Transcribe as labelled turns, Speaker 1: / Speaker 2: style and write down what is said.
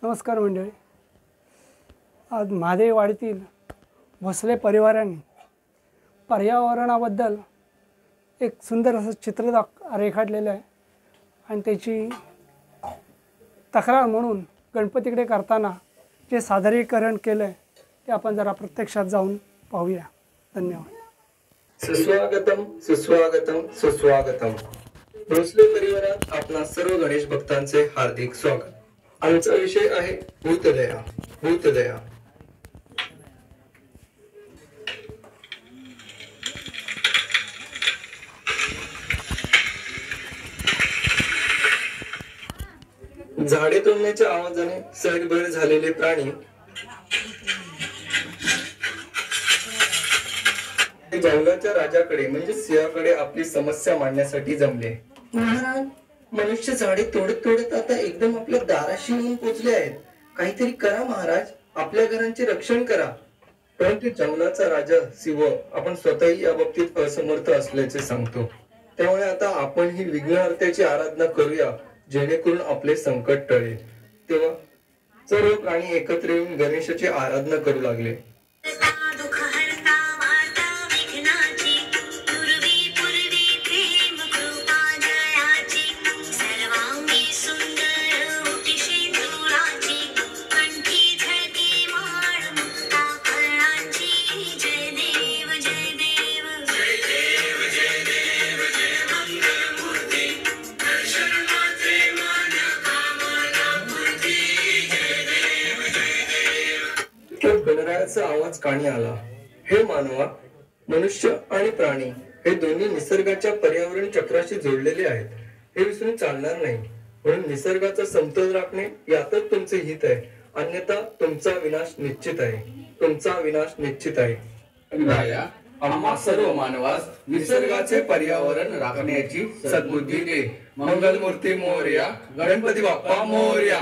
Speaker 1: नमस्कार मंडळी. आज महादेववाडीतील भोसले परिवाराने पर्यावरणाबद्दल एक सुंदर असं चित्र रेखाटलेलं आहे आणि त्याची तक्रार म्हणून गणपतीकडे करताना जे सादरीकरण केलं आहे ते आपण जरा प्रत्यक्षात जाऊन पाहूया. धन्यवाद.
Speaker 2: सुस्वागतम सुस्वागतम सुस्वागतम. भोसले परिवारात आपणा सर्व गणेश भक्तांचे हार्दिक स्वागत. आमचा विषय आहे भूतदया. भूतदया झाडे तोडण्याच्या आवाजाने सैरभैर झालेले प्राणी जंगलाच्या राजाकडे म्हणजे सिंहाकडे आपली समस्या मांडण्यासाठी जमले. महाराज, मनुष्य झाडे तोडत तोडत आता एकदम आपल्या दाराशी येऊन पोचले आहेत. काहीतरी करा महाराज, आपल्या घरांचे रक्षण करा. परंतु जंगलाचा राजा सिंह आपण स्वतःही या बाबतीत असमर्थ असल्याचे सांगतो. त्यामुळे आता आपण ही विघ्नहर्त्याची आराधना करूया, जेणेकरून आपले संकट टळेल. तेव्हा सर्व प्राणी एकत्र येऊन गणेशाची आराधना करू लागले. गणरायाचा आवाज कानी आला. हे मानवा, मनुष्य आणि प्राणी हे दोन्ही निसर्गाच्या पर्यावरण चक्राशी जोडलेले आहेत. हे विसरून चालणार नाही. म्हणून निसर्गाचा समतोल राखणे यातच तुमचे हित आहे, अन्यथा तुमचा विनाश निश्चित आहे. तुमचा विनाश निश्चित आहे.
Speaker 3: राया, आम्हा सर्व मानवास निसर्गाचे पर्यावरण राखण्याची सद्बुद्धी दे. मंगलमूर्ती मोरया. गणपती बाप्पा मोरया.